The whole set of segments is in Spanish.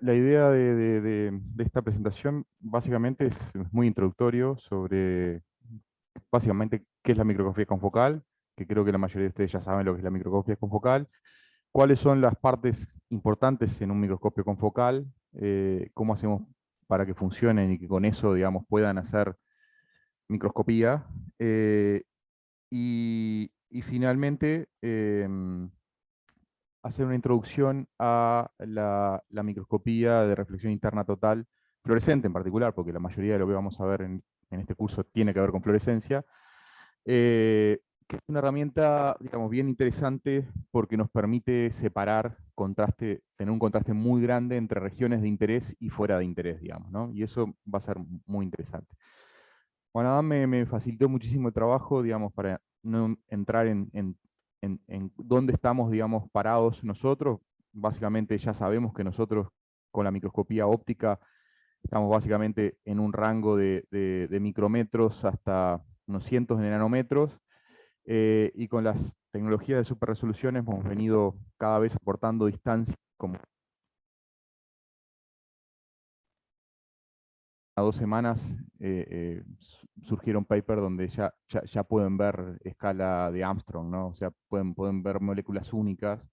La idea de esta presentación básicamente es muy introductorio sobre básicamente qué es la microscopía confocal, que creo que la mayoría de ustedes ya saben lo que es la microscopía confocal, cuáles son las partes importantes en un microscopio confocal, cómo hacemos para que funcionen y que con eso, digamos, puedan hacer microscopía, y finalmente hacer una introducción a la microscopía de reflexión interna total, fluorescente en particular, porque la mayoría de lo que vamos a ver en este curso tiene que ver con fluorescencia, que es una herramienta, digamos, bien interesante porque nos permite separar contraste, tener un contraste muy grande entre regiones de interés y fuera de interés, digamos, ¿no? Y eso va a ser muy interesante. Bueno, Adam me facilitó muchísimo el trabajo, digamos, para no entrar en dónde estamos, digamos, parados nosotros. Básicamente ya sabemos que nosotros con la microscopía óptica estamos básicamente en un rango de micrometros hasta unos cientos de nanómetros, y con las tecnologías de superresolución hemos venido cada vez aportando distancia, como a 2 semanas surgieron papers donde ya pueden ver escala de Armstrong, ¿no? O sea, pueden ver moléculas únicas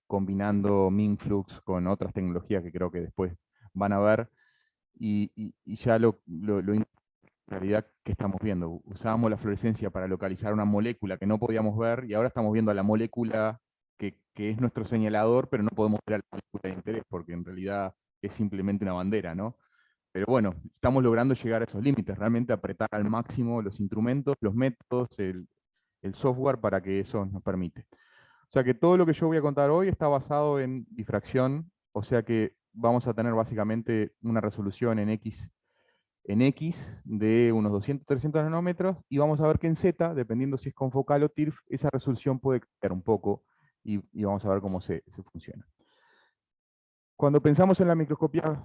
combinando MinFlux con otras tecnologías que creo que después van a ver, y ya en realidad que estamos viendo. Usábamos la fluorescencia para localizar una molécula que no podíamos ver, y ahora estamos viendo a la molécula que es nuestro señalador, pero no podemos ver a la molécula de interés, porque en realidad es simplemente una bandera, ¿no? Pero bueno, estamos logrando llegar a esos límites, realmente apretar al máximo los instrumentos, los métodos, el software para que eso nos permite. O sea que todo lo que yo voy a contar hoy está basado en difracción, o sea que vamos a tener básicamente una resolución en X de unos 200, 300 nanómetros, y vamos a ver que en Z, dependiendo si es confocal o TIRF, esa resolución puede cambiar un poco, y vamos a ver cómo se funciona. Cuando pensamos en la microscopía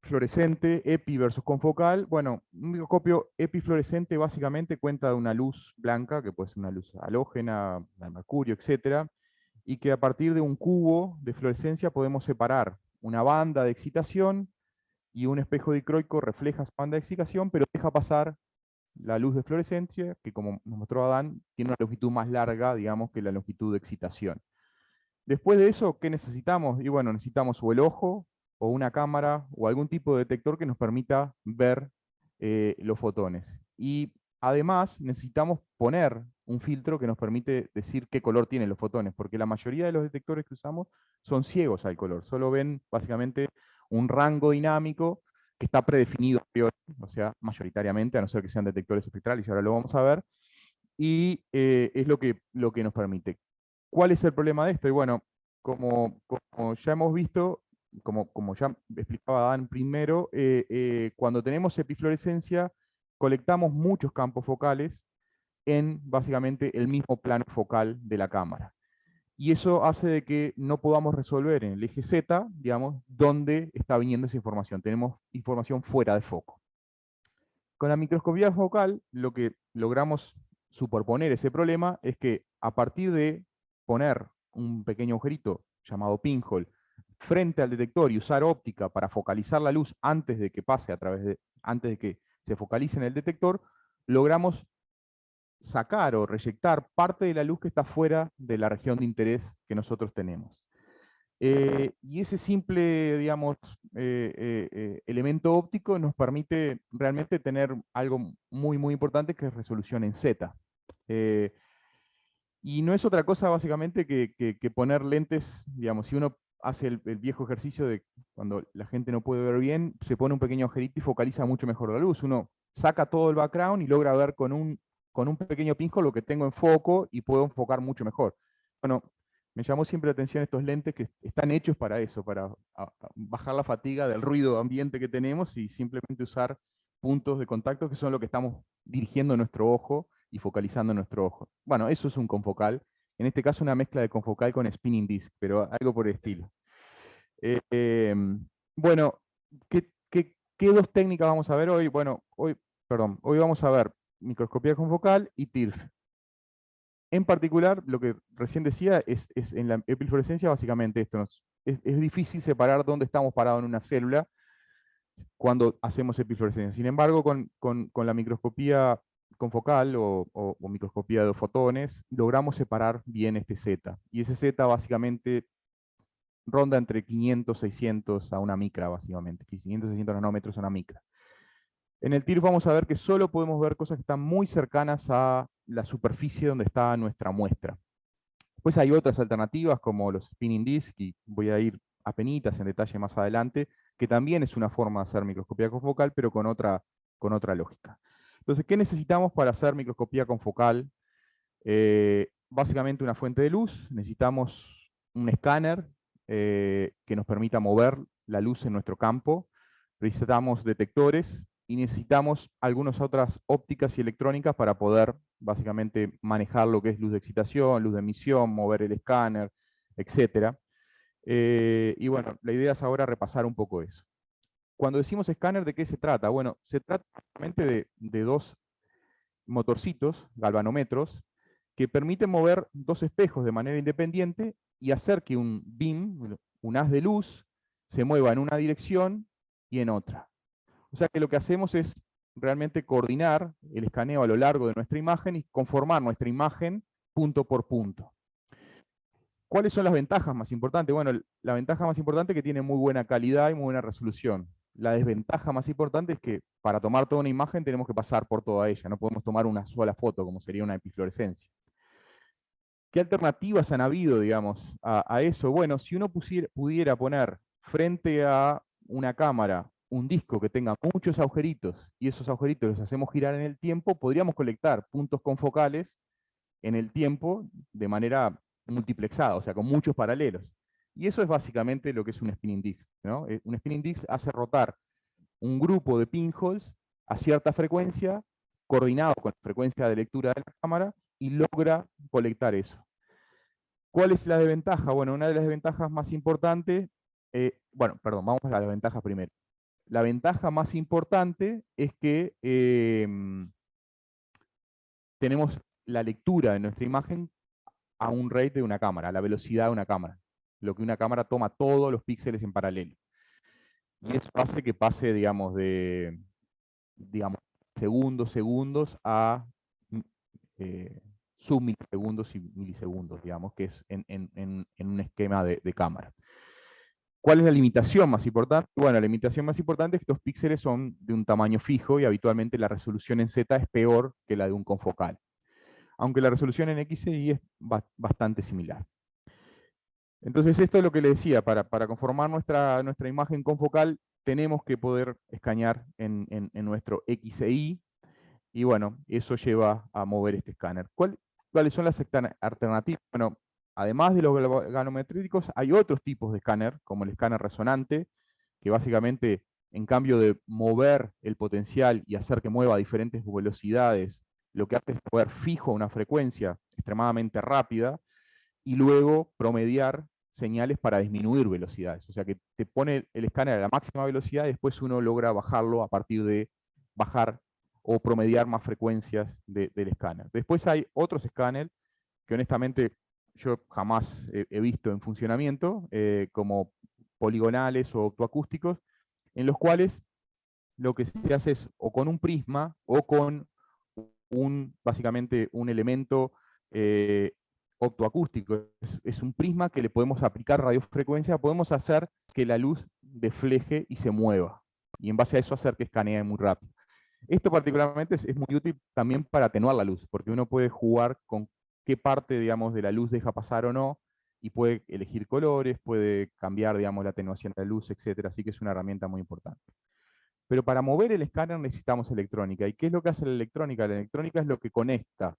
fluorescente, EPI versus confocal, bueno, un microscopio epifluorescente básicamente cuenta de una luz blanca, que puede ser una luz halógena, de mercurio, etcétera, y que a partir de un cubo de fluorescencia podemos separar una banda de excitación, y un espejo dicroico refleja esa banda de excitación, pero deja pasar la luz de fluorescencia, que como nos mostró Adán, tiene una longitud más larga, digamos, que la longitud de excitación. Después de eso, ¿qué necesitamos? Y bueno, necesitamos o el ojo, o una cámara, o algún tipo de detector que nos permita ver los fotones. Y además necesitamos poner un filtro que nos permite decir qué color tienen los fotones, porque la mayoría de los detectores que usamos son ciegos al color, solo ven básicamente un rango dinámico que está predefinido a priori, o sea, mayoritariamente, a no ser que sean detectores espectrales, y ahora lo vamos a ver, y es lo que nos permite. ¿Cuál es el problema de esto? Y bueno, como ya hemos visto, como ya explicaba Dan primero, cuando tenemos epifluorescencia, colectamos muchos campos focales en básicamente el mismo plano focal de la cámara. Y eso hace de que no podamos resolver en el eje Z, digamos, dónde está viniendo esa información. Tenemos información fuera de foco. Con la microscopía focal, lo que logramos superponer ese problema es que a partir de poner un pequeño agujerito llamado pinhole frente al detector y usar óptica para focalizar la luz antes de que pase antes de que se focalice en el detector, logramos sacar o reyectar parte de la luz que está fuera de la región de interés que nosotros tenemos. Y ese simple, digamos, elemento óptico nos permite realmente tener algo muy, muy importante, que es resolución en Z. Eh, y no es otra cosa básicamente que poner lentes, digamos, si uno hace el viejo ejercicio de cuando la gente no puede ver bien, se pone un pequeño agujerito y focaliza mucho mejor la luz. Uno saca todo el background y logra ver con un pequeño pinjo lo que tengo en foco, y puedo enfocar mucho mejor. Bueno, me llamó siempre la atención estos lentes que están hechos para eso, para bajar la fatiga del ruido ambiente que tenemos y simplemente usar puntos de contacto que son lo que estamos dirigiendo nuestro ojo y focalizando nuestro ojo. Bueno, eso es un confocal. En este caso una mezcla de confocal con spinning disk, pero algo por el estilo. Eh, eh, bueno, ¿qué dos técnicas vamos a ver hoy? Bueno, hoy vamos a ver microscopía confocal y TIRF. En particular, lo que recién decía es en la epifluorescencia, básicamente esto. es difícil separar dónde estamos parados en una célula cuando hacemos epifluorescencia. Sin embargo, con la microscopía confocal o microscopía de fotones, logramos separar bien este Z. Y ese Z básicamente ronda entre 500, 600 a una micra, básicamente. 500, 600 nanómetros a una micra. En el TIRF vamos a ver que solo podemos ver cosas que están muy cercanas a la superficie donde está nuestra muestra. Pues hay otras alternativas como los spinning disk, y voy a ir apenitas en detalle más adelante, que también es una forma de hacer microscopía confocal, pero con otra lógica. Entonces, ¿qué necesitamos para hacer microscopía confocal? Básicamente una fuente de luz, necesitamos un escáner que nos permita mover la luz en nuestro campo, necesitamos detectores y necesitamos algunas otras ópticas y electrónicas para poder básicamente manejar lo que es luz de excitación, luz de emisión, mover el escáner, etc. Y bueno, la idea es ahora repasar un poco eso. Cuando decimos escáner, ¿de qué se trata? Bueno, se trata básicamente de dos motorcitos, galvanómetros, que permiten mover dos espejos de manera independiente y hacer que un beam, un haz de luz, se mueva en una dirección y en otra. O sea que lo que hacemos es realmente coordinar el escaneo a lo largo de nuestra imagen y conformar nuestra imagen punto por punto. ¿Cuáles son las ventajas más importantes? Bueno, la ventaja más importante es que tiene muy buena calidad y muy buena resolución. La desventaja más importante es que para tomar toda una imagen tenemos que pasar por toda ella, no podemos tomar una sola foto como sería una epifluorescencia. ¿Qué alternativas han habido, digamos, a eso? Bueno, si uno pudiera poner frente a una cámara un disco que tenga muchos agujeritos y esos agujeritos los hacemos girar en el tiempo, podríamos colectar puntos confocales en el tiempo de manera multiplexada, o sea, con muchos paralelos. Y eso es básicamente lo que es un spinning disk, ¿no? Un spinning disk hace rotar un grupo de pinholes a cierta frecuencia, coordinado con la frecuencia de lectura de la cámara, y logra colectar eso. ¿Cuál es la desventaja? Bueno, una de las desventajas más importantes, vamos a la ventaja primero. La ventaja más importante es que tenemos la lectura de nuestra imagen a un rate de una cámara, a la velocidad de una cámara. Lo que una cámara toma todos los píxeles en paralelo. Y eso hace que pase, digamos, de segundos a submilisegundos y milisegundos, digamos, que es en un esquema de cámara. ¿Cuál es la limitación más importante? Bueno, la limitación más importante es que estos píxeles son de un tamaño fijo y habitualmente la resolución en Z es peor que la de un confocal. Aunque la resolución en X y Y es bastante similar. Entonces esto es lo que le decía, para conformar nuestra imagen confocal tenemos que poder escanear en nuestro XEI, y bueno, eso lleva a mover este escáner. ¿Cuáles son las alternativas? Bueno, además de los galvanométricos, hay otros tipos de escáner, como el escáner resonante, que básicamente, en cambio de mover el potencial y hacer que mueva a diferentes velocidades, lo que hace es mover fijo a una frecuencia extremadamente rápida, y luego promediar señales para disminuir velocidades. O sea que te pone el escáner a la máxima velocidad y después uno logra bajarlo a partir de bajar o promediar más frecuencias del escáner. Después hay otros escáneres que honestamente yo jamás he visto en funcionamiento, como poligonales o optoacústicos, en los cuales lo que se hace es o con un prisma o con básicamente un elemento optoacústico. Es un prisma que le podemos aplicar radiofrecuencia, podemos hacer que la luz defleje y se mueva. Y en base a eso hacer que escanee muy rápido. Esto particularmente es muy útil también para atenuar la luz, porque uno puede jugar con qué parte, digamos, de la luz deja pasar o no, y puede elegir colores, puede cambiar, digamos, la atenuación de la luz, etc. Así que es una herramienta muy importante. Pero para mover el escáner necesitamos electrónica. ¿Y qué es lo que hace la electrónica? La electrónica es lo que conecta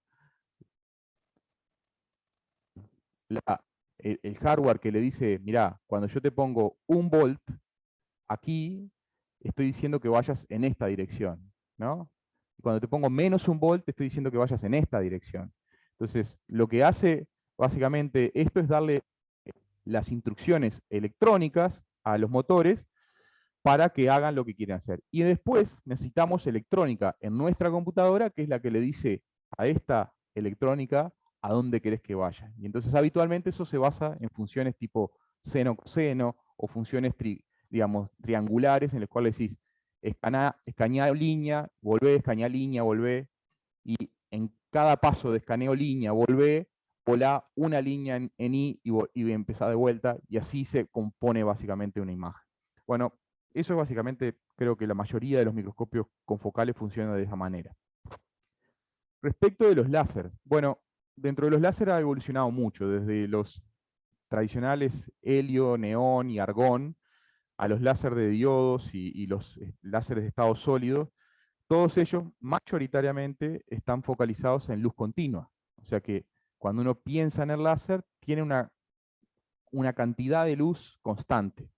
el hardware que le dice, mirá, cuando yo te pongo 1 volt, aquí estoy diciendo que vayas en esta dirección, ¿no? Y cuando te pongo menos 1 volt, te estoy diciendo que vayas en esta dirección. Entonces, lo que hace básicamente esto es darle las instrucciones electrónicas a los motores para que hagan lo que quieren hacer. Y después necesitamos electrónica en nuestra computadora, que es la que le dice a esta electrónica a dónde querés que vaya. Y entonces habitualmente eso se basa en funciones tipo seno, coseno, o funciones, digamos, triangulares, en las cuales decís, escaneá línea, volvé, escaneá línea, volvé, y en cada paso de escaneo línea, volvé, volá una línea en I y empezá de vuelta, y así se compone básicamente una imagen. Bueno, eso básicamente creo que la mayoría de los microscopios confocales funcionan de esa manera. Respecto de los láseres, bueno, dentro de los láseres ha evolucionado mucho, desde los tradicionales helio, neón y argón, a los láseres de diodos y los láseres de estado sólido. Todos ellos mayoritariamente están focalizados en luz continua. O sea que cuando uno piensa en el láser, tiene una cantidad de luz constante.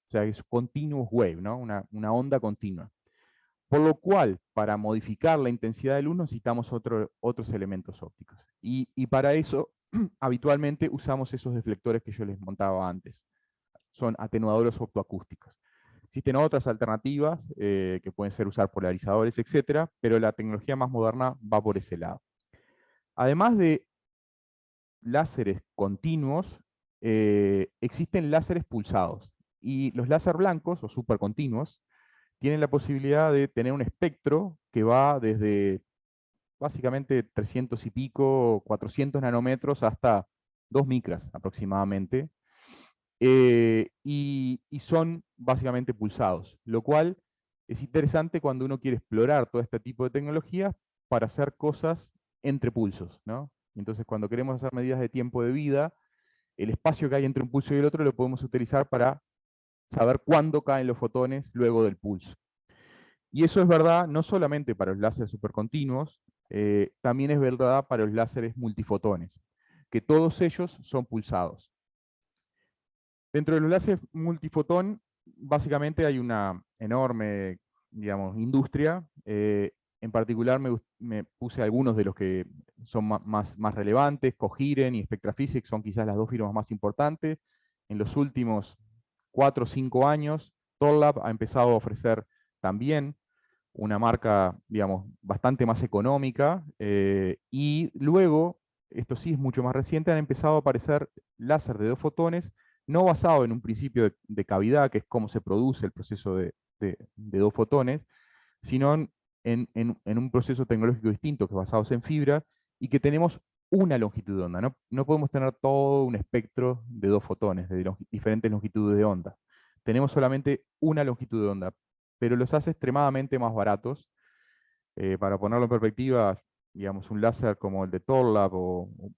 O sea, es continuous wave, ¿no? Una onda continua. Por lo cual, para modificar la intensidad de luz necesitamos otros elementos ópticos. Y para eso, habitualmente usamos esos deflectores que yo les montaba antes. Son atenuadores optoacústicos. Existen otras alternativas que pueden ser usar polarizadores, etcétera, pero la tecnología más moderna va por ese lado. Además de láseres continuos, existen láseres pulsados. Y los láser blancos o supercontinuos tienen la posibilidad de tener un espectro que va desde básicamente 300 y pico, 400 nanómetros hasta 2 micras aproximadamente, y son básicamente pulsados, lo cual es interesante cuando uno quiere explorar todo este tipo de tecnologías para hacer cosas entre pulsos, ¿no? Entonces, cuando queremos hacer medidas de tiempo de vida, el espacio que hay entre un pulso y el otro lo podemos utilizar para saber cuándo caen los fotones luego del pulso. Y eso es verdad no solamente para los láseres supercontinuos, también es verdad para los láseres multifotones, que todos ellos son pulsados. Dentro de los láseres multifotón, básicamente hay una enorme, digamos, industria. En particular me puse algunos de los que son más relevantes. Coherent y Spectraphysics son quizás las dos firmas más importantes. En los últimos 4 o 5 años, Torlab ha empezado a ofrecer también una marca, digamos, bastante más económica, y luego, esto sí es mucho más reciente, han empezado a aparecer láser de 2 fotones, no basado en un principio de cavidad, que es cómo se produce el proceso de 2 fotones, sino en un proceso tecnológico distinto, que es basado en fibra, y que tenemos una longitud de onda. No podemos tener todo un espectro de 2 fotones, de diferentes longitudes de onda. Tenemos solamente una longitud de onda, pero los hace extremadamente más baratos. Para ponerlo en perspectiva, digamos, un láser como el de Torlab,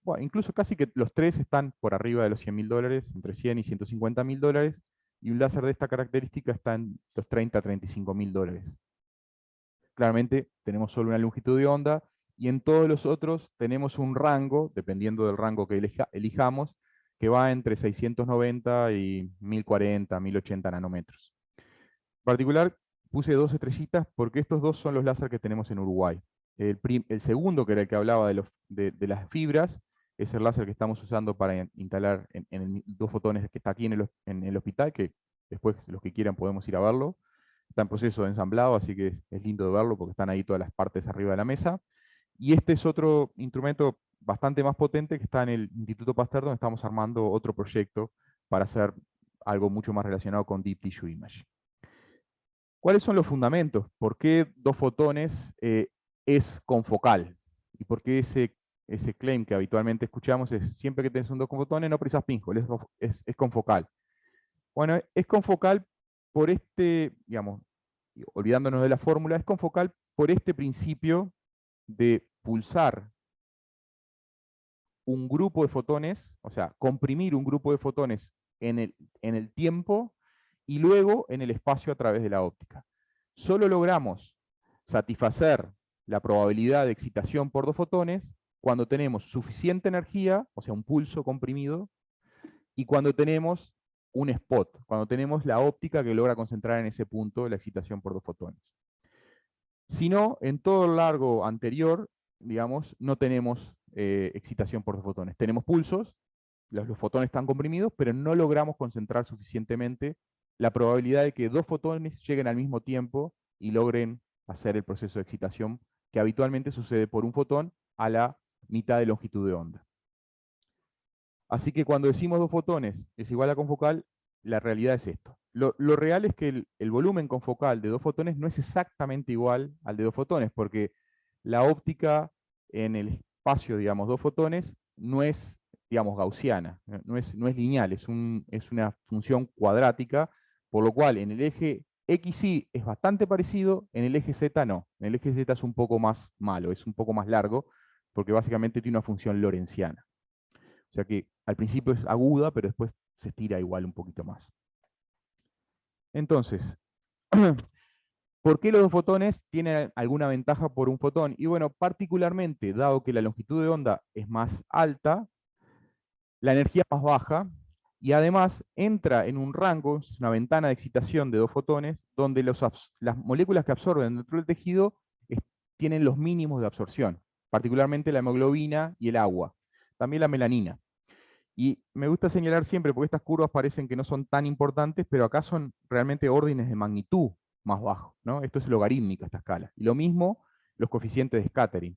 bueno, incluso casi que los tres están por arriba de los $100.000, entre 100 y $150.000, y un láser de esta característica está en los 30 a $35.000. Claramente tenemos solo una longitud de onda, y en todos los otros tenemos un rango, dependiendo del rango que elijamos, que va entre 690 y 1040, 1080 nanómetros. En particular, puse 2 estrellitas porque estos dos son los láser que tenemos en Uruguay. El segundo, que era el que hablaba de las fibras, es el láser que estamos usando para instalar en el 2 fotones que está aquí en el hospital, que después los que quieran podemos ir a verlo. Está en proceso de ensamblado, así que es lindo de verlo porque están ahí todas las partes arriba de la mesa. Y este es otro instrumento bastante más potente que está en el Instituto Pasteur, donde estamos armando otro proyecto para hacer algo mucho más relacionado con Deep Tissue Imaging. ¿Cuáles son los fundamentos? ¿Por qué 2 fotones es confocal? ¿Y por qué ese claim que habitualmente escuchamos es siempre que tenés un 2 fotones no precisas pinhole, es confocal? Bueno, es confocal por digamos, olvidándonos de la fórmula, es confocal por este principio de pulsar un grupo de fotones, o sea, comprimir un grupo de fotones en el tiempo y luego en el espacio a través de la óptica. Solo logramos satisfacer la probabilidad de excitación por 2 fotones cuando tenemos suficiente energía, o sea, un pulso comprimido, y cuando tenemos un spot, cuando tenemos la óptica que logra concentrar en ese punto la excitación por 2 fotones. Si no, en todo el largo anterior, digamos, no tenemos excitación por 2 fotones. Tenemos pulsos, los fotones están comprimidos, pero no logramos concentrar suficientemente la probabilidad de que 2 fotones lleguen al mismo tiempo y logren hacer el proceso de excitación que habitualmente sucede por un fotón a la mitad de longitud de onda. Así que cuando decimos 2 fotones es igual a confocal, la realidad es esto. Lo real es que el volumen confocal de 2 fotones no es exactamente igual al de 2 fotones, porque la óptica en el espacio, digamos, 2 fotones, no es, digamos, gaussiana, no es lineal, es una función cuadrática, por lo cual en el eje XY es bastante parecido, en el eje Z no. En el eje Z es un poco más malo, es un poco más largo, porque básicamente tiene una función lorentziana. O sea que al principio es aguda, pero después se estira igual un poquito más. Entonces, ¿por qué los 2 fotones tienen alguna ventaja por un fotón? Y bueno, particularmente, dado que la longitud de onda es más alta, la energía es más baja, y además entra en un rango, es una ventana de excitación de 2 fotones, donde las moléculas que absorben dentro del tejido tienen los mínimos de absorción, particularmente la hemoglobina y el agua, también la melanina. Y me gusta señalar siempre, porque estas curvas parecen que no son tan importantes, pero acá son realmente órdenes de magnitud más bajos, ¿no? Esto es logarítmico, esta escala. Y lo mismo los coeficientes de scattering.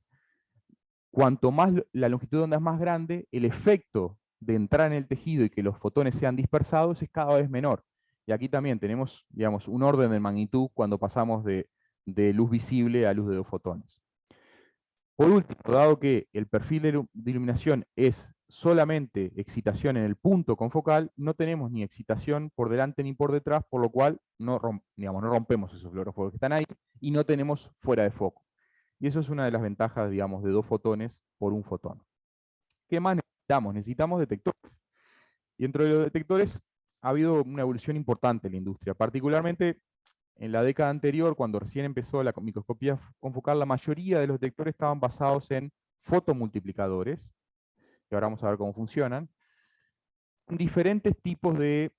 Cuanto más la longitud de onda es más grande, el efecto de entrar en el tejido y que los fotones sean dispersados es cada vez menor. Y aquí también tenemos, digamos, un orden de magnitud cuando pasamos de luz visible a luz de 2 fotones. Por último, dado que el perfil de iluminación es solamente excitación en el punto confocal, no tenemos ni excitación por delante ni por detrás, por lo cual no rompemos esos fluorofocos que están ahí y no tenemos fuera de foco. Y eso es una de las ventajas, digamos, de 2 fotones por un fotón. ¿Qué más necesitamos? Necesitamos detectores. Y dentro de los detectores ha habido una evolución importante en la industria, particularmente en la década anterior, cuando recién empezó la microscopía confocal, la mayoría de los detectores estaban basados en fotomultiplicadores, que ahora vamos a ver cómo funcionan, con diferentes tipos de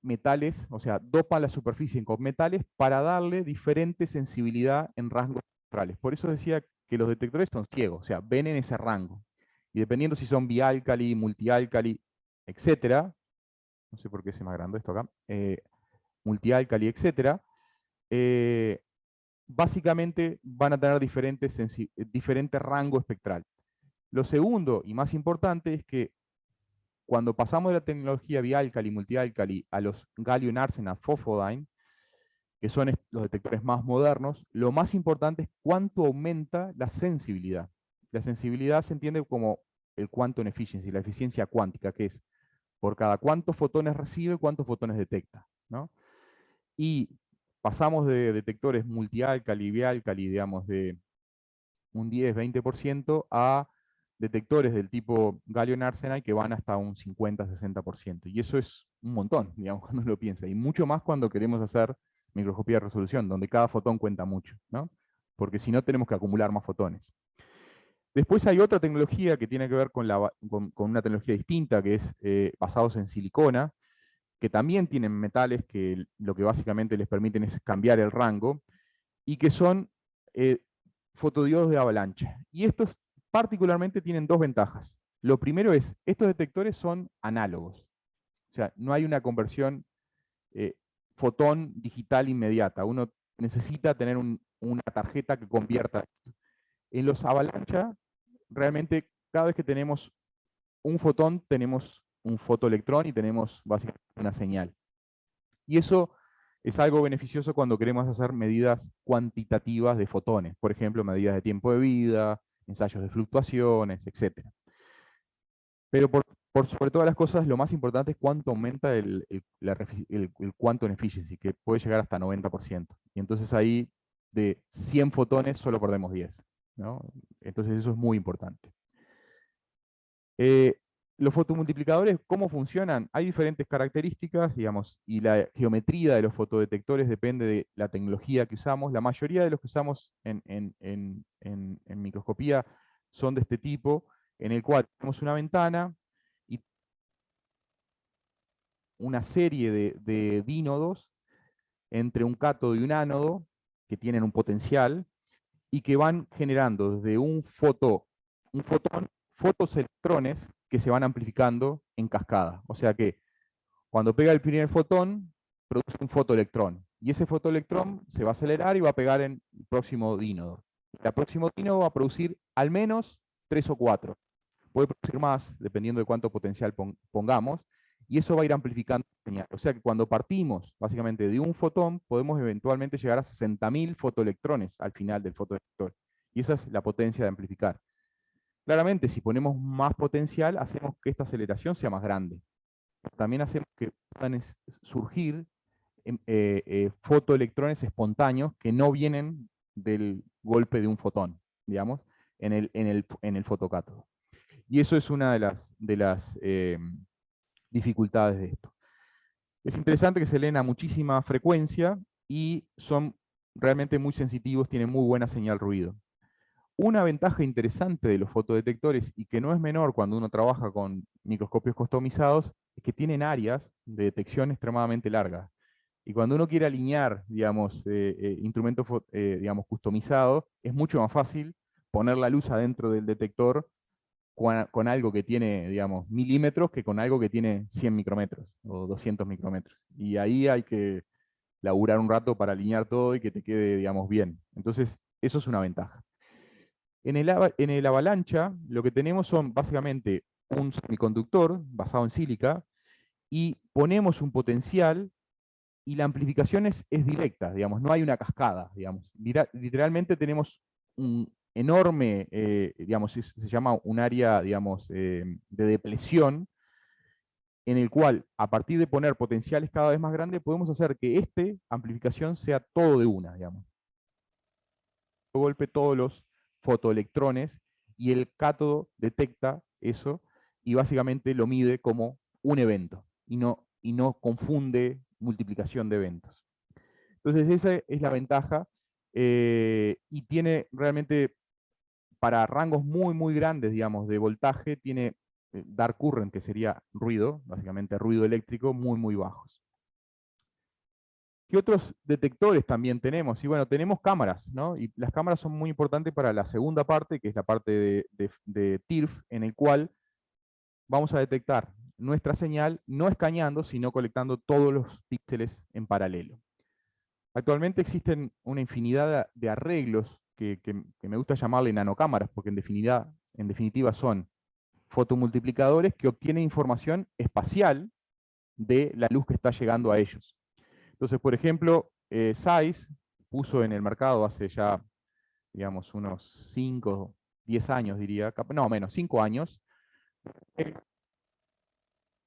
metales, o sea, dopan la superficie con metales para darle diferente sensibilidad en rangos espectrales. Por eso decía que los detectores son ciegos, o sea, ven en ese rango. Y dependiendo si son biálcali, multiálcali, etcétera, no sé por qué se me agrandó esto acá, multiálcali, etcétera, básicamente van a tener diferente rango espectral. Lo segundo y más importante es que cuando pasamos de la tecnología biálcali, multiálcali a los gallium arsenide fosfodime, que son los detectores más modernos, lo más importante es cuánto aumenta la sensibilidad. La sensibilidad se entiende como el quantum efficiency, la eficiencia cuántica, que es por cada cuántos fotones recibe, cuántos fotones detecta, ¿no? Y pasamos de detectores multiálcali, biálcali, digamos, de un 10-20% a detectores del tipo gallium arsenide que van hasta un 50-60%. Y eso es un montón, digamos, cuando uno lo piensa. Y mucho más cuando queremos hacer microscopía de resolución, donde cada fotón cuenta mucho, ¿no? Porque si no tenemos que acumular más fotones. Después hay otra tecnología que tiene que ver con una tecnología distinta, que es basados en silicona, que también tienen metales que lo que básicamente les permiten es cambiar el rango, y que son fotodiodos de avalancha. Y estos particularmente tienen 2 ventajas. Lo primero es, estos detectores son análogos. O sea, no hay una conversión fotón digital inmediata. Uno necesita tener una tarjeta que convierta. En los avalancha, realmente cada vez que tenemos un fotón, tenemos un fotoelectrón y tenemos básicamente una señal. Y eso es algo beneficioso cuando queremos hacer medidas cuantitativas de fotones, por ejemplo, medidas de tiempo de vida, ensayos de fluctuaciones, etc. Pero por sobre todas las cosas, lo más importante es cuánto aumenta el quantum efficiency, que puede llegar hasta 90%. Y entonces ahí, de 100 fotones, solo perdemos 10, ¿no? Entonces eso es muy importante. Los fotomultiplicadores, ¿cómo funcionan? Hay diferentes características, digamos, y la geometría de los fotodetectores depende de la tecnología que usamos. La mayoría de los que usamos en microscopía son de este tipo, en el cual tenemos una ventana y una serie de dínodos entre un cátodo y un ánodo que tienen un potencial y que van generando desde un fotón, fotoselectrones que se van amplificando en cascada. O sea que cuando pega el primer fotón, produce un fotoelectrón. Y ese fotoelectrón se va a acelerar y va a pegar en el próximo dínodo. El próximo dínodo va a producir al menos 3 o 4. puede producir más, dependiendo de cuánto potencial pongamos, y eso va a ir amplificando la señal. O sea que cuando partimos, básicamente, de un fotón, podemos eventualmente llegar a 60.000 fotoelectrones al final del fotodetector. Y esa es la potencia de amplificar. Claramente, si ponemos más potencial, hacemos que esta aceleración sea más grande. También hacemos que puedan surgir fotoelectrones espontáneos que no vienen del golpe de un fotón, digamos, en el fotocátodo. Y eso es una de las dificultades de esto. Es interesante que se leen a muchísima frecuencia y son realmente muy sensitivos, tienen muy buena señal ruido. Una ventaja interesante de los fotodetectores, y que no es menor cuando uno trabaja con microscopios customizados, es que tienen áreas de detección extremadamente largas. Y cuando uno quiere alinear, digamos, instrumentos digamos, customizados, es mucho más fácil poner la luz adentro del detector con algo que tiene, digamos, milímetros que con algo que tiene 100 micrómetros o 200 micrómetros. Y ahí hay que laburar un rato para alinear todo y que te quede, digamos, bien. Entonces, eso es una ventaja. En el avalancha, lo que tenemos son básicamente un semiconductor basado en sílica y ponemos un potencial y la amplificación es directa, digamos, no hay una cascada, digamos. Literalmente tenemos un enorme, digamos, se llama un área, digamos, de depresión, en el cual, a partir de poner potenciales cada vez más grandes, podemos hacer que esta amplificación sea todo de una, digamos. Golpe todos los fotoelectrones y el cátodo detecta eso y básicamente lo mide como un evento y no confunde multiplicación de eventos. Entonces esa es la ventaja y tiene realmente para rangos muy, muy grandes, digamos, de voltaje, tiene dark current, que sería ruido, básicamente ruido eléctrico, muy, muy bajos. ¿Qué otros detectores también tenemos? Y bueno, tenemos cámaras, ¿no? Y las cámaras son muy importantes para la segunda parte, que es la parte de TIRF, en el cual vamos a detectar nuestra señal no escaneando, sino colectando todos los píxeles en paralelo. Actualmente existen una infinidad de arreglos que me gusta llamarle nanocámaras, porque en definitiva son fotomultiplicadores que obtienen información espacial de la luz que está llegando a ellos. Entonces, por ejemplo, Zeiss puso en el mercado hace ya, digamos, unos 5, 10 años, diría, no menos, 5 años, el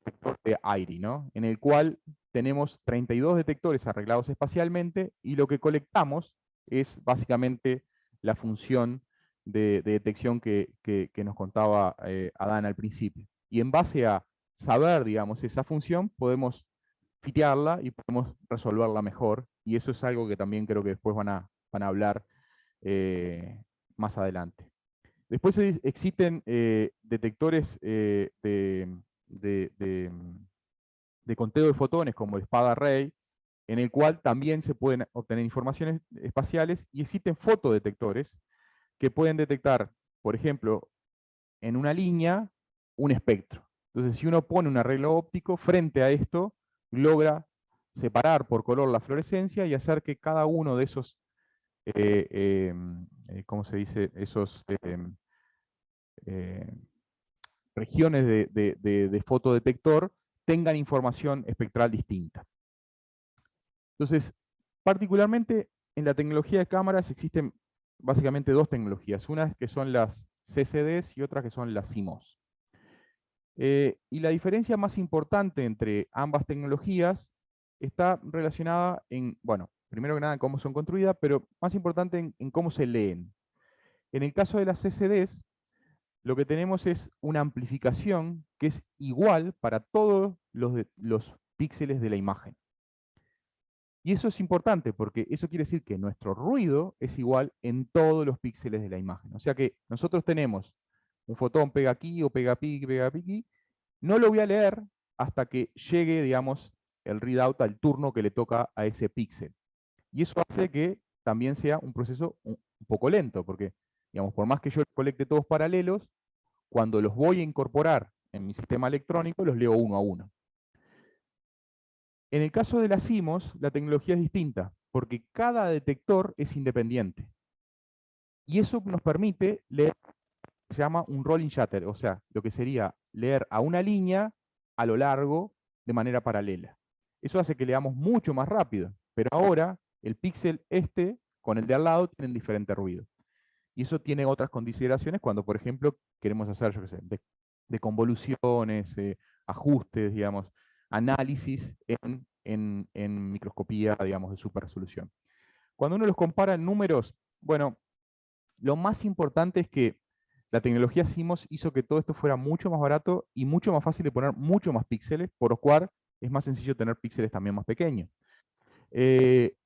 detector de AIRI, ¿no? En el cual tenemos 32 detectores arreglados espacialmente y lo que colectamos es básicamente la función de detección que nos contaba Adán al principio. Y en base a saber, digamos, esa función, podemos fitearla y podemos resolverla mejor. Y eso es algo que también creo que después van a hablar más adelante. Después existen detectores de conteo de fotones como el Espada Array, en el cual también se pueden obtener informaciones espaciales y existen fotodetectores que pueden detectar, por ejemplo, en una línea, un espectro. Entonces, si uno pone un arreglo óptico frente a esto, logra separar por color la fluorescencia y hacer que cada uno de esos, ¿cómo se dice? Esos eh, regiones de fotodetector tengan información espectral distinta. Entonces, particularmente en la tecnología de cámaras existen básicamente dos tecnologías, unas que son las CCDs y otras que son las CMOS. Y la diferencia más importante entre ambas tecnologías está relacionada en, bueno, primero que nada en cómo son construidas, pero más importante en cómo se leen. En el caso de las CCDs, lo que tenemos es una amplificación que es igual para todos los píxeles de la imagen. Y eso es importante porque eso quiere decir que nuestro ruido es igual en todos los píxeles de la imagen. O sea que nosotros tenemos un fotón pega aquí o pega aquí, no lo voy a leer hasta que llegue, digamos, el readout al turno que le toca a ese píxel. Y eso hace que también sea un proceso un poco lento, porque, digamos, por más que yo colecte todos paralelos, cuando los voy a incorporar en mi sistema electrónico, los leo uno a uno. En el caso de las CMOS, la tecnología es distinta, porque cada detector es independiente. Y eso nos permite leer se llama un rolling shutter, o sea, lo que sería leer a una línea a lo largo de manera paralela. Eso hace que leamos mucho más rápido, pero ahora el píxel este con el de al lado tienen diferente ruido. Y eso tiene otras consideraciones cuando, por ejemplo, queremos hacer, yo qué sé, de convoluciones, ajustes, digamos, análisis en microscopía, digamos, de super resolución. Cuando uno los compara en números, bueno, lo más importante es que la tecnología CMOS hizo que todo esto fuera mucho más barato y mucho más fácil de poner mucho más píxeles, por lo cual es más sencillo tener píxeles también más pequeños. Eh,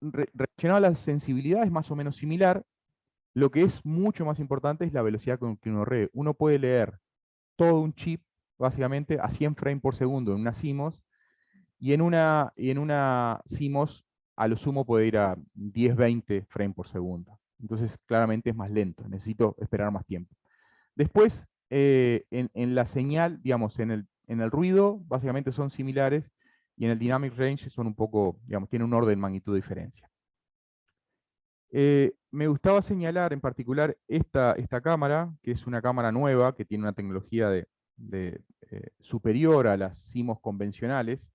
Relacionado a la sensibilidad es más o menos similar. Lo que es mucho más importante es la velocidad con que uno lee. Uno puede leer todo un chip, básicamente, a 100 frames por segundo en una CMOS, y en una CMOS a lo sumo puede ir a 10, 20 frames por segundo. Entonces, claramente es más lento, necesito esperar más tiempo. Después, en la señal, digamos, en el ruido, básicamente son similares, y en el dynamic range son un poco, digamos, tiene un orden de magnitud de diferencia. Me gustaba señalar en particular esta cámara, que es una cámara nueva, que tiene una tecnología superior a las CMOS convencionales,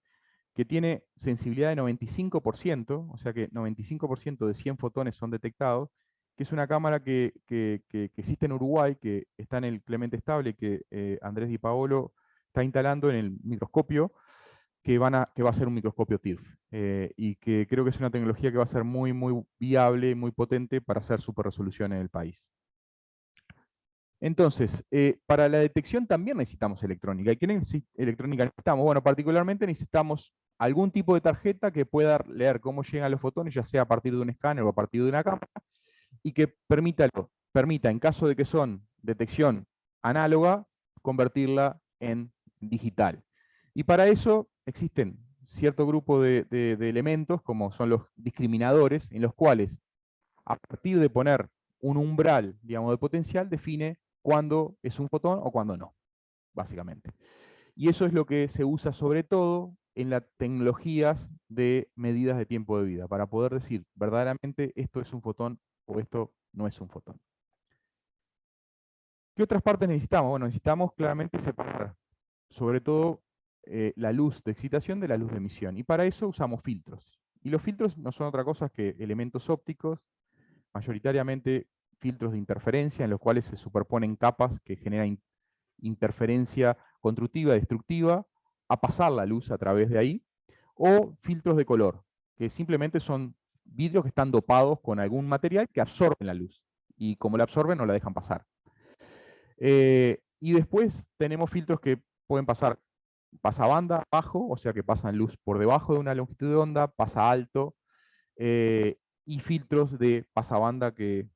que tiene sensibilidad de 95%, o sea que 95% de 100 fotones son detectados, que es una cámara que existe en Uruguay, que está en el Clemente Estable, que Andrés Di Paolo está instalando en el microscopio, que va a ser un microscopio TIRF, y que creo que es una tecnología que va a ser muy, muy viable, muy potente para hacer super resolución en el país. Entonces, para la detección también necesitamos electrónica. ¿Y qué electrónica necesitamos? Bueno, particularmente necesitamos algún tipo de tarjeta que pueda leer cómo llegan los fotones, ya sea a partir de un escáner o a partir de una cámara, y que permita, en caso de que son detección análoga, convertirla en digital. Y para eso existen cierto grupo de elementos, como son los discriminadores, en los cuales, a partir de poner un umbral, digamos, de potencial, define cuándo es un fotón o cuándo no, básicamente. Y eso es lo que se usa sobre todo en las tecnologías de medidas de tiempo de vida, para poder decir verdaderamente esto es un fotón o esto no es un fotón. ¿Qué otras partes necesitamos? Bueno, necesitamos claramente separar, sobre todo, la luz de excitación de la luz de emisión. Y para eso usamos filtros. Y los filtros no son otra cosa que elementos ópticos, mayoritariamente filtros de interferencia, en los cuales se superponen capas que generan interferencia constructiva, destructiva, a pasar la luz a través de ahí, o filtros de color, que simplemente son vidrios que están dopados con algún material que absorben la luz, y como la absorben no la dejan pasar. Y después tenemos filtros que pueden pasar pasabanda bajo, o sea que pasan luz por debajo de una longitud de onda, pasa alto, y filtros de pasabanda que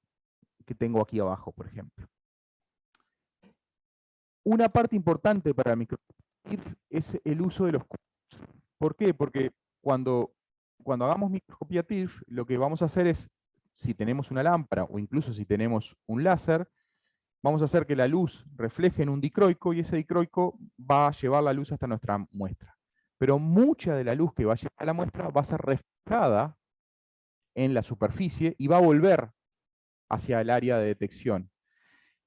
tengo aquí abajo, por ejemplo. Una parte importante para microscopía es el uso de los cubos. ¿Por qué? Porque cuando hagamos microscopía TIRF, lo que vamos a hacer es, si tenemos una lámpara o incluso si tenemos un láser, vamos a hacer que la luz refleje en un dicroico y ese dicroico va a llevar la luz hasta nuestra muestra. Pero mucha de la luz que va a llegar a la muestra va a ser reflejada en la superficie y va a volver hacia el área de detección.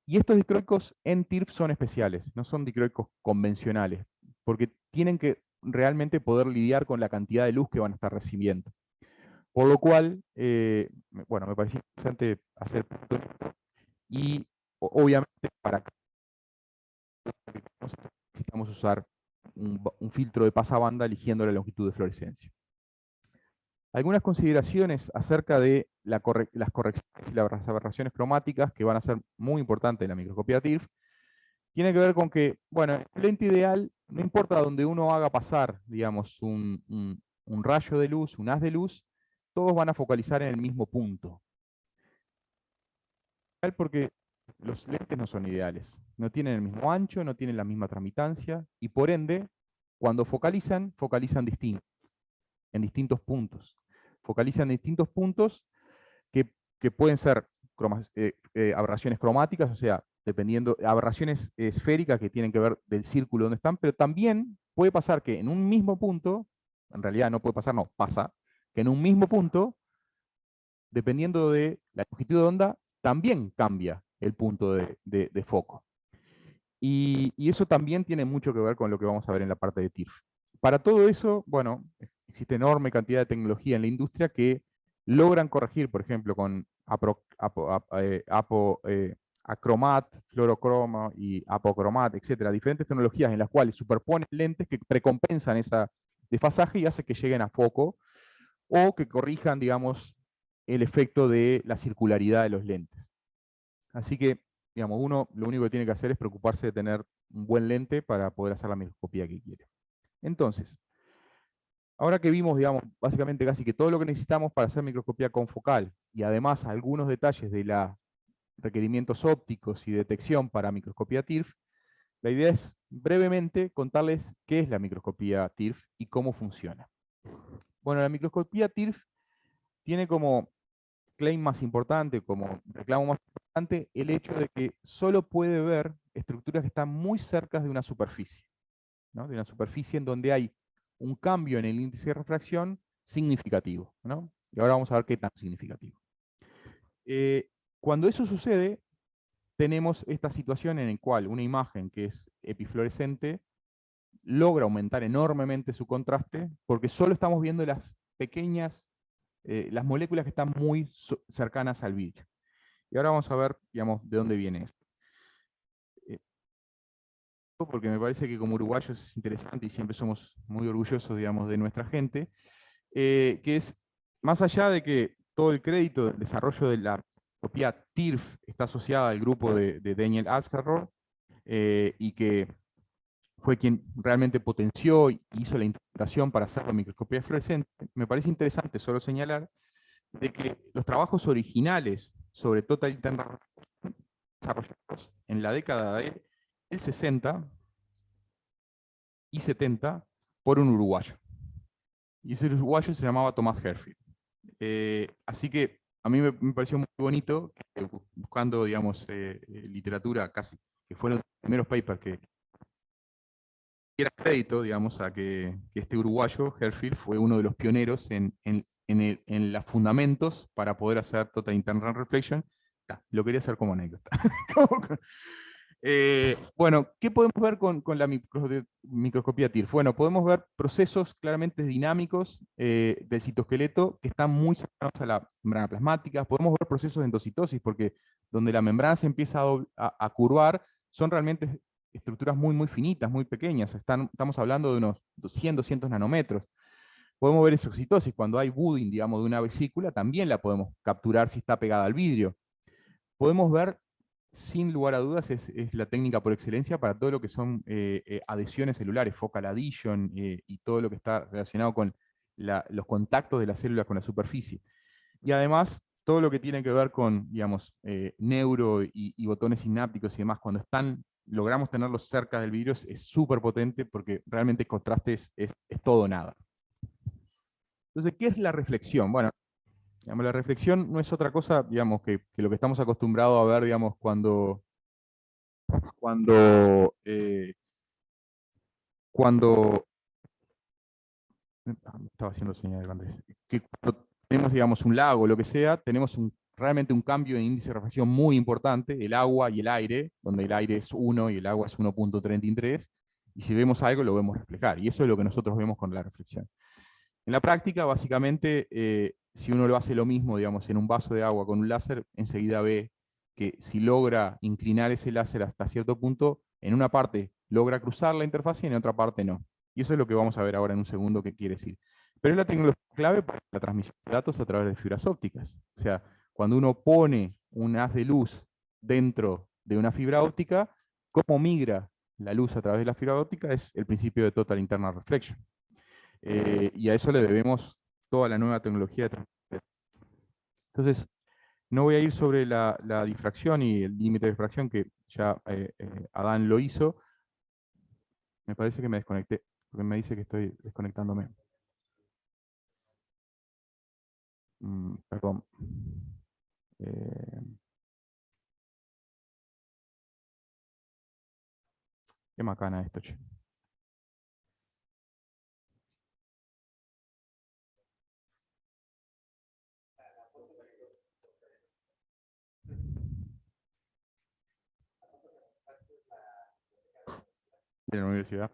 Y estos dicroicos en TIRF son especiales, no son dicroicos convencionales, porque tienen que realmente poder lidiar con la cantidad de luz que van a estar recibiendo. Por lo cual, bueno, me pareció interesante hacer esto. Y obviamente para que necesitamos usar un filtro de pasabanda eligiendo la longitud de fluorescencia. Algunas consideraciones acerca de las correcciones y las aberraciones cromáticas, que van a ser muy importantes en la microscopía TIRF, tiene que ver con que, bueno, el lente ideal, no importa donde uno haga pasar, digamos, un rayo de luz, un haz de luz, todos van a focalizar en el mismo punto. Porque los lentes no son ideales, no tienen el mismo ancho, no tienen la misma tramitancia, y por ende, cuando focalizan distinto, en distintos puntos. Focalizan en distintos puntos que pueden ser aberraciones cromáticas, o sea, dependiendo, aberraciones esféricas que tienen que ver del círculo donde están, pero también puede pasar que en un mismo punto, en realidad no puede pasar, no, pasa, que en un mismo punto, dependiendo de la longitud de onda, también cambia el punto de foco. Y eso también tiene mucho que ver con lo que vamos a ver en la parte de TIRF. Para todo eso, bueno, existe enorme cantidad de tecnología en la industria que logran corregir, por ejemplo, con Acromat, fluorocromo y apocromat, etcétera, diferentes tecnologías en las cuales superponen lentes que precompensan ese desfasaje y hace que lleguen a foco o que corrijan, digamos, el efecto de la circularidad de los lentes. Así que, digamos, uno lo único que tiene que hacer es preocuparse de tener un buen lente para poder hacer la microscopía que quiere. Entonces, ahora que vimos, digamos, básicamente casi que todo lo que necesitamos para hacer microscopía confocal y además algunos detalles de los requerimientos ópticos y detección para microscopía TIRF, la idea es brevemente contarles qué es la microscopía TIRF y cómo funciona. Bueno, la microscopía TIRF tiene como claim más importante, como reclamo más importante, el hecho de que solo puede ver estructuras que están muy cerca de una superficie, ¿no? De una superficie en donde hay un cambio en el índice de refracción significativo, ¿no? Y ahora vamos a ver qué tan significativo. Cuando eso sucede, tenemos esta situación en la cual una imagen que es epifluorescente logra aumentar enormemente su contraste porque solo estamos viendo las pequeñas, las moléculas que están muy cercanas al vidrio. Y ahora vamos a ver, digamos, de dónde viene esto. Porque me parece que como uruguayos es interesante y siempre somos muy orgullosos, digamos, de nuestra gente, que es, más allá de que todo el crédito del desarrollo de la copia TIRF está asociada al grupo de Daniel Axelrod, y que fue quien realmente potenció y hizo la interpretación para hacer la microscopía fluorescente, me parece interesante solo señalar de que los trabajos originales sobre total internal desarrollados en la década del 60 y 70 por un uruguayo. Y ese uruguayo se llamaba Thomas Herfield. Así que a mí me pareció muy bonito, buscando, digamos, literatura casi, que fueron los primeros papers que diera crédito, digamos, a que este uruguayo, Herfield, fue uno de los pioneros en los fundamentos para poder hacer Total Internal Reflection. Lo quería hacer como anécdota. Bueno, ¿qué podemos ver con la microscopía TIRF? Bueno, podemos ver procesos claramente dinámicos del citoesqueleto que están muy cercanos a la membrana plasmática. Podemos ver procesos de endocitosis, porque donde la membrana se empieza a curvar, son realmente estructuras muy, muy finitas, muy pequeñas. Estamos hablando de unos 100, 200 nanómetros. Podemos ver exocitosis, cuando hay budding, digamos, de una vesícula, también la podemos capturar si está pegada al vidrio. Podemos ver, sin lugar a dudas, es la técnica por excelencia para todo lo que son adhesiones celulares, focal adhesion, y todo lo que está relacionado con los contactos de las células con la superficie. Y además, todo lo que tiene que ver con, digamos, neuro y botones sinápticos y demás, cuando logramos tenerlos cerca del vidrio, es súper potente porque realmente el contraste es todo o nada. Entonces, ¿qué es la reflexión? Bueno, digamos, la reflexión no es otra cosa, digamos, que lo que estamos acostumbrados a ver, digamos, cuando, eh, cuando me estaba haciendo señal de Andrés, que cuando tenemos, digamos, un lago o lo que sea, tenemos realmente un cambio de índice de refracción muy importante, el agua y el aire, donde el aire es 1 y el agua es 1.33, y si vemos algo lo vemos reflejar, y eso es lo que nosotros vemos con la reflexión. En la práctica, básicamente, si uno lo hace lo mismo, digamos, en un vaso de agua con un láser, enseguida ve que si logra inclinar ese láser hasta cierto punto, en una parte logra cruzar la interfaz y en otra parte no. Y eso es lo que vamos a ver ahora en un segundo qué quiere decir. Pero es la tecnología clave para la transmisión de datos a través de fibras ópticas. O sea, cuando uno pone un haz de luz dentro de una fibra óptica, cómo migra la luz a través de la fibra óptica es el principio de Total Internal Reflection. Y a eso le debemos toda la nueva tecnología de transmisión. Entonces, no voy a ir sobre la difracción y el límite de difracción, que ya Adán lo hizo. Me parece que me desconecté, porque me dice que estoy desconectándome. Perdón. Eh, qué macana esto, che. de la universidad.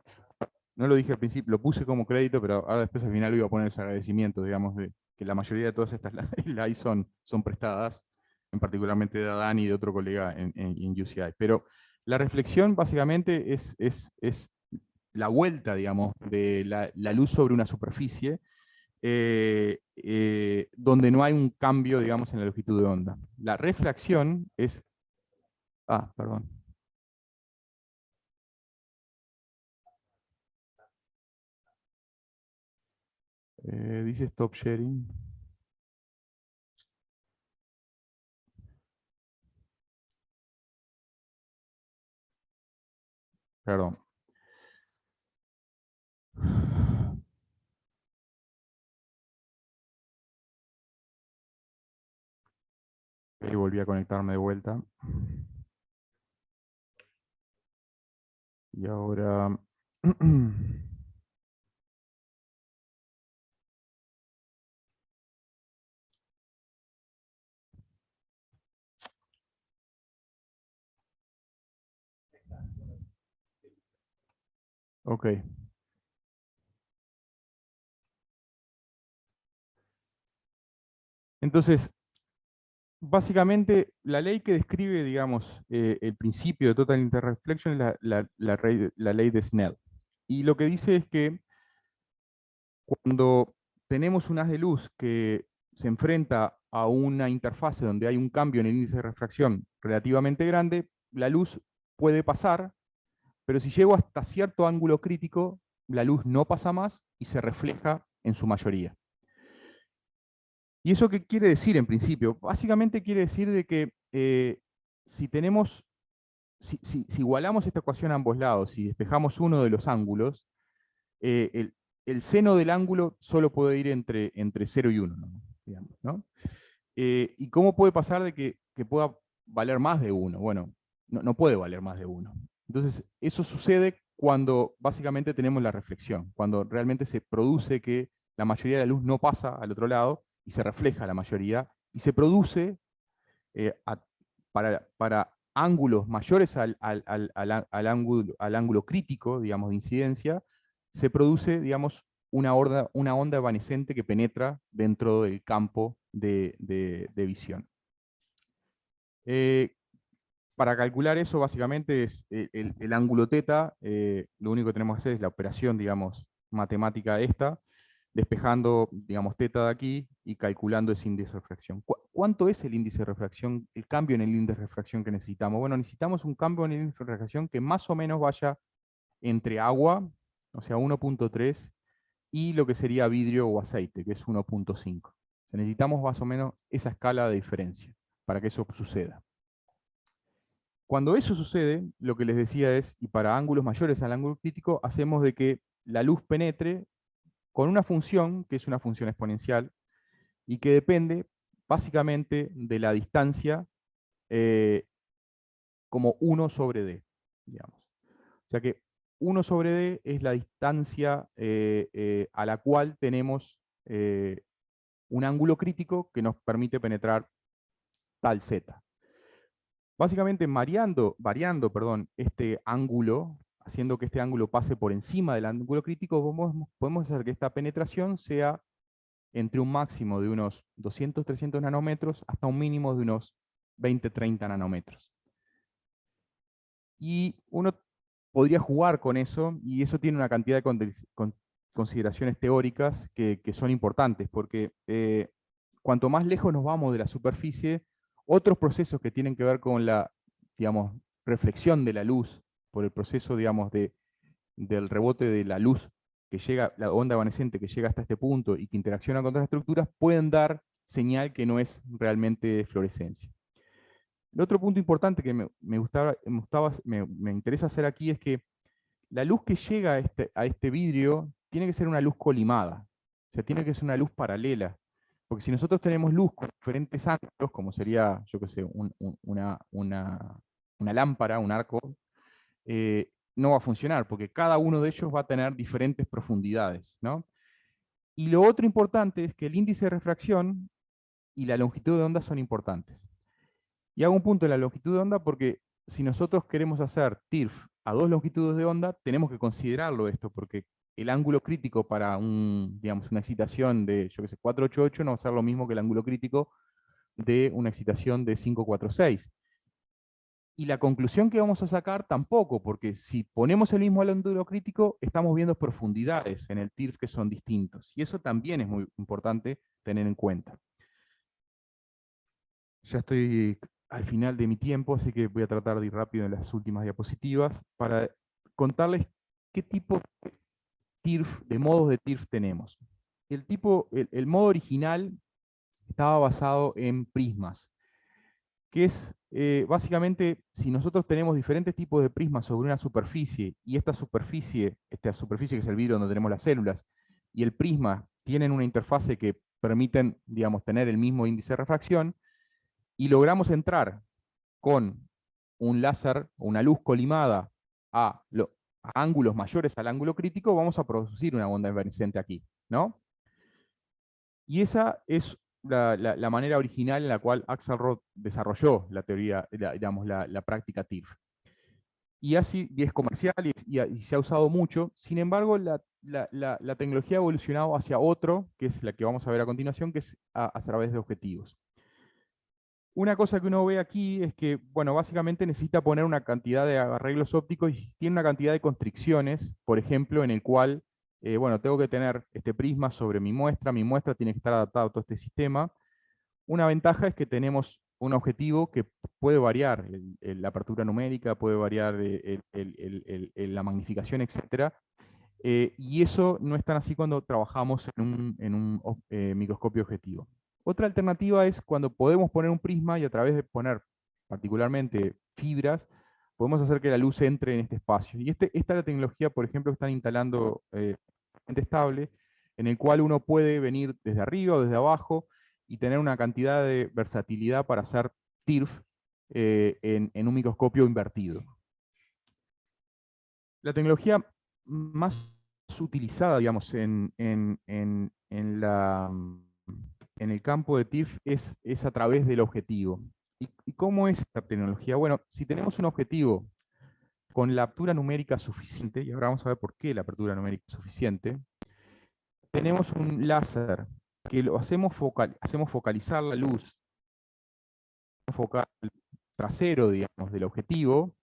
No lo dije al principio, lo puse como crédito, pero ahora después al final lo iba a poner los agradecimientos, digamos, de que la mayoría de todas estas LAI son prestadas, en particularmente de Adán y de otro colega en UCI. Pero la reflexión básicamente es la vuelta, digamos, de la luz sobre una superficie donde no hay un cambio, digamos, en la longitud de onda. La refracción es... Ah, perdón. Dice stop sharing. Perdón. Y volví a conectarme de vuelta. Y ahora... Ok. Entonces, básicamente, la ley que describe, digamos, el principio de Total Interreflection es la ley de Snell. Y lo que dice es que cuando tenemos un haz de luz que se enfrenta a una interfase donde hay un cambio en el índice de refracción relativamente grande, la luz puede pasar, pero si llego hasta cierto ángulo crítico, la luz no pasa más y se refleja en su mayoría. ¿Y eso qué quiere decir en principio? Básicamente quiere decir de que si tenemos, si igualamos esta ecuación a ambos lados y despejamos uno de los ángulos, el seno del ángulo solo puede ir entre 0 y 1, ¿no? Digamos, ¿no? ¿Y cómo puede pasar de que pueda valer más de 1? Bueno, no puede valer más de 1. Entonces, eso sucede cuando básicamente tenemos la reflexión, cuando realmente se produce que la mayoría de la luz no pasa al otro lado y se refleja la mayoría, y se produce para ángulos mayores al ángulo crítico, digamos, de incidencia, se produce, digamos, una onda evanescente que penetra dentro del campo de visión. Eh, para calcular eso, básicamente es el ángulo teta, lo único que tenemos que hacer es la operación, digamos, matemática esta, despejando, digamos, teta de aquí y calculando ese índice de refracción. ¿Cuánto es el índice de refracción, el cambio en el índice de refracción que necesitamos? Bueno, necesitamos un cambio en el índice de refracción que más o menos vaya entre agua, o sea, 1.3, y lo que sería vidrio o aceite, que es 1.5. Necesitamos más o menos esa escala de diferencia para que eso suceda. Cuando eso sucede, lo que les decía es, y para ángulos mayores al ángulo crítico, hacemos de que la luz penetre con una función, que es una función exponencial, y que depende básicamente de la distancia eh, como 1 sobre d, digamos. O sea que 1 sobre d es la distancia a la cual tenemos un ángulo crítico que nos permite penetrar tal z. Básicamente variando, perdón, este ángulo, haciendo que este ángulo pase por encima del ángulo crítico, podemos hacer que esta penetración sea entre un máximo de unos 200, 300 nanómetros hasta un mínimo de unos 20, 30 nanómetros. Y uno podría jugar con eso, y eso tiene una cantidad de consideraciones teóricas que son importantes, porque cuanto más lejos nos vamos de la superficie, otros procesos que tienen que ver con la, digamos, reflexión de la luz, por el proceso, digamos, del rebote de la luz que llega, la onda evanescente que llega hasta este punto y que interacciona con otras estructuras, pueden dar señal que no es realmente fluorescencia. El otro punto importante que me interesa hacer aquí es que la luz que llega a este vidrio tiene que ser una luz colimada, o sea, tiene que ser una luz paralela. Porque si nosotros tenemos luz con diferentes ángulos, como sería, yo qué sé, una lámpara, un arco, no va a funcionar, porque cada uno de ellos va a tener diferentes profundidades, ¿no? Y lo otro importante es que el índice de refracción y la longitud de onda son importantes. Y hago un punto en la longitud de onda porque si nosotros queremos hacer TIRF a dos longitudes de onda, tenemos que considerarlo esto, porque el ángulo crítico para digamos, una excitación de, yo qué sé, 488 no va a ser lo mismo que el ángulo crítico de una excitación de 546. Y la conclusión que vamos a sacar tampoco, porque si ponemos el mismo ángulo crítico, estamos viendo profundidades en el TIRF que son distintos. Y eso también es muy importante tener en cuenta. Ya estoy al final de mi tiempo, así que voy a tratar de ir rápido en las últimas diapositivas para contarles qué tipo de TIRF, de modos de TIRF tenemos. El modo original estaba basado en prismas, que es básicamente si nosotros tenemos diferentes tipos de prismas sobre una superficie y esta superficie que es el vidrio donde tenemos las células, y el prisma tienen una interfase que permiten, digamos, tener el mismo índice de refracción, y logramos entrar con un láser o una luz colimada a ángulos mayores al ángulo crítico, vamos a producir una onda evanescente aquí, ¿no? Y esa es la manera original en la cual Axelrod desarrolló la teoría, digamos, la práctica TIRF. Y así y es comercial y se ha usado mucho. Sin embargo, la tecnología ha evolucionado hacia otro, que es la que vamos a ver a continuación, que es a través de objetivos. Una cosa que uno ve aquí es que, bueno, básicamente necesita poner una cantidad de arreglos ópticos y tiene una cantidad de constricciones, por ejemplo, en el cual, bueno, tengo que tener este prisma sobre mi muestra tiene que estar adaptado a todo este sistema. Una ventaja es que tenemos un objetivo que puede variar la apertura numérica, puede variar la magnificación, etc. Y eso no es tan así cuando trabajamos en un microscopio objetivo. Otra alternativa es cuando podemos poner un prisma y a través de poner particularmente fibras, podemos hacer que la luz entre en este espacio. Y esta es la tecnología, por ejemplo, que están instalando estable, en el cual uno puede venir desde arriba o desde abajo y tener una cantidad de versatilidad para hacer TIRF en un microscopio invertido. La tecnología más utilizada, digamos, en el campo de TIRF es a través del objetivo. ¿Y cómo es esta tecnología? Bueno, si tenemos un objetivo con la apertura numérica suficiente, y ahora vamos a ver por qué la apertura numérica es suficiente, tenemos un láser que lo hacemos focalizar la luz focal trasero, digamos, del objetivo,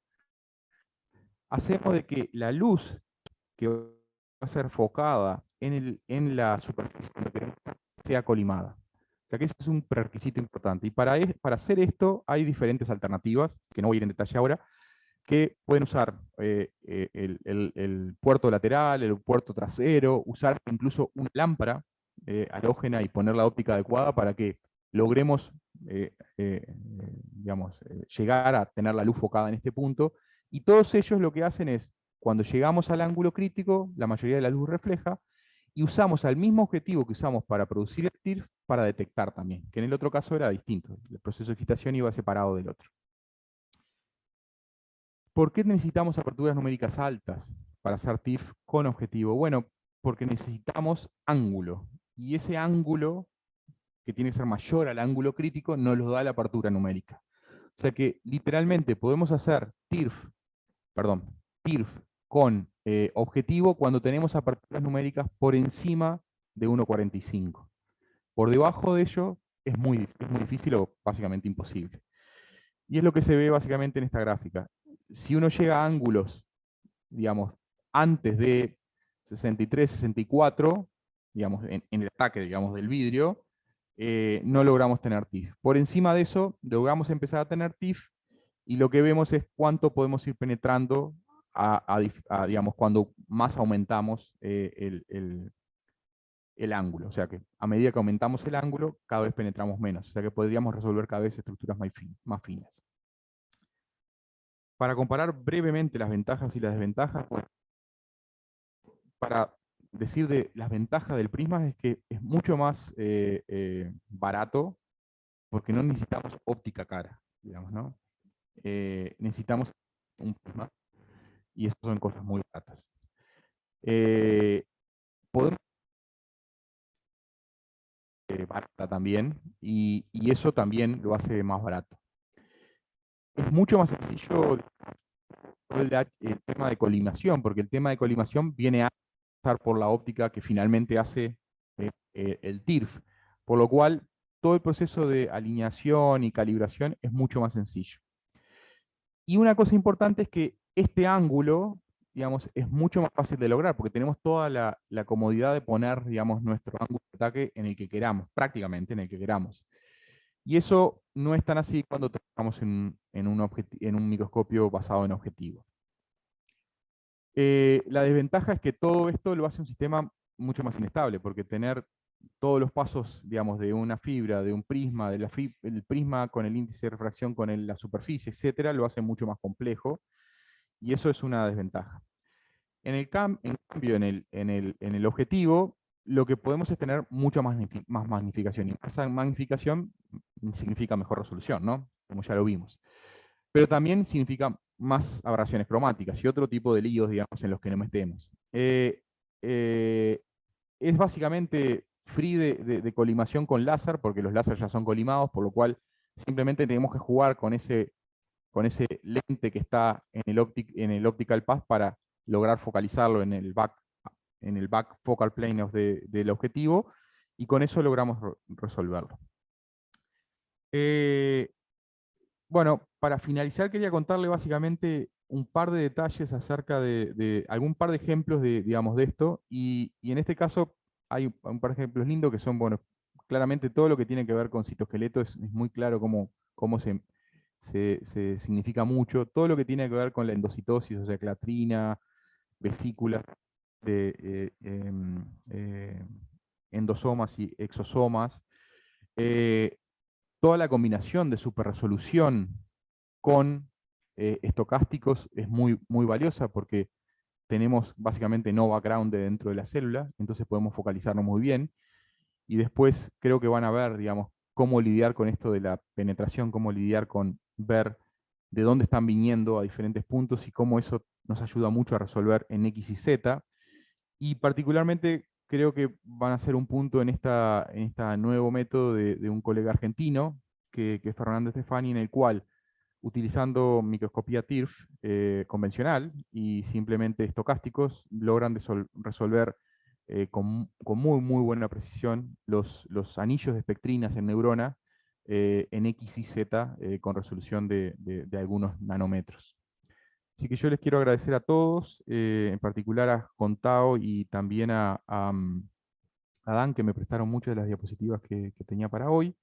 hacemos de que la luz que va a ser focada en la superficie sea colimada. O sea que ese es un prerequisito importante. Y para hacer esto hay diferentes alternativas, que no voy a ir en detalle ahora, que pueden usar el puerto lateral, el puerto trasero, usar incluso una lámpara halógena y poner la óptica adecuada para que logremos digamos, llegar a tener la luz focada en este punto. Y todos ellos lo que hacen es, cuando llegamos al ángulo crítico, la mayoría de la luz refleja, y usamos al mismo objetivo que usamos para producir el TIRF para detectar también, que en el otro caso era distinto. El proceso de excitación iba separado del otro. ¿Por qué necesitamos aperturas numéricas altas para hacer TIRF con objetivo? Bueno, porque necesitamos ángulo. Y ese ángulo, que tiene que ser mayor al ángulo crítico, nos lo da la apertura numérica. O sea que literalmente podemos hacer TIRF con objetivo cuando tenemos aperturas numéricas por encima de 1,45. Por debajo de ello es muy difícil o básicamente imposible. Y es lo que se ve básicamente en esta gráfica. Si uno llega a ángulos, digamos, antes de 63, 64, digamos, en el ataque, digamos, del vidrio, no logramos tener TIF. Por encima de eso, logramos empezar a tener TIF y lo que vemos es cuánto podemos ir penetrando digamos, cuando más aumentamos el ángulo. O sea que a medida que aumentamos el ángulo, cada vez penetramos menos. O sea que podríamos resolver cada vez estructuras más finas. Para comparar brevemente las ventajas y las desventajas, bueno, para decir de las ventajas del prisma es que es mucho más barato porque no necesitamos óptica cara, digamos, ¿no? Necesitamos un prisma y eso son cosas muy baratas. Podemos barata también y eso también lo hace más barato. es mucho más sencillo el tema de colimación, porque el tema de colimación viene a pasar por la óptica que finalmente hace el TIRF, por lo cual todo el proceso de alineación y calibración es mucho más sencillo. Y una cosa importante es que este ángulo, digamos, es mucho más fácil de lograr, porque tenemos toda la comodidad de poner, digamos, nuestro ángulo de ataque en el que queramos, prácticamente en el que queramos. Y eso no es tan así cuando trabajamos en un microscopio basado en objetivos. La desventaja es que todo esto lo hace un sistema mucho más inestable, porque tener todos los pasos, digamos, de una fibra, de un prisma, el prisma con el índice de refracción con la superficie, etcétera, lo hace mucho más complejo, y eso es una desventaja. En cambio, en el objetivo, lo que podemos es tener mucha más magnificación, y esa magnificación significa mejor resolución, ¿no? Como ya lo vimos. Pero también significa más aberraciones cromáticas y otro tipo de líos, digamos, en los que no metemos. Eh, es básicamente free de colimación con láser, porque los láser ya son colimados, por lo cual simplemente tenemos que jugar con ese lente que está en el optical path para lograr focalizarlo en el back focal plane del objetivo, y con eso logramos resolverlo. Bueno, para finalizar quería contarle básicamente un par de detalles acerca de algún par de ejemplos digamos, de esto, y en este caso hay un par de ejemplos lindos que son, bueno, claramente todo lo que tiene que ver con citoesqueleto es muy claro cómo se significa mucho, todo lo que tiene que ver con la endocitosis, o sea, clatrina, vesícula, de endosomas y exosomas, eh, toda la combinación de superresolución con estocásticos es muy valiosa, porque tenemos básicamente no background dentro de la célula, entonces podemos focalizarnos muy bien. Y después creo que van a ver, digamos, cómo lidiar con esto de la penetración, cómo lidiar con ver de dónde están viniendo a diferentes puntos y cómo eso nos ayuda mucho a resolver en X y Z. Y particularmente creo que van a ser un punto en esta nuevo método de un colega argentino, que es Fernando Stefani, en el cual, utilizando microscopía TIRF convencional y simplemente estocásticos, logran resolver con muy buena precisión los anillos de espectrinas en neurona en X y Z con resolución de algunos nanómetros. Así que yo les quiero agradecer a todos, en particular a Contao y también a Dan, que me prestaron muchas de las diapositivas que tenía para hoy.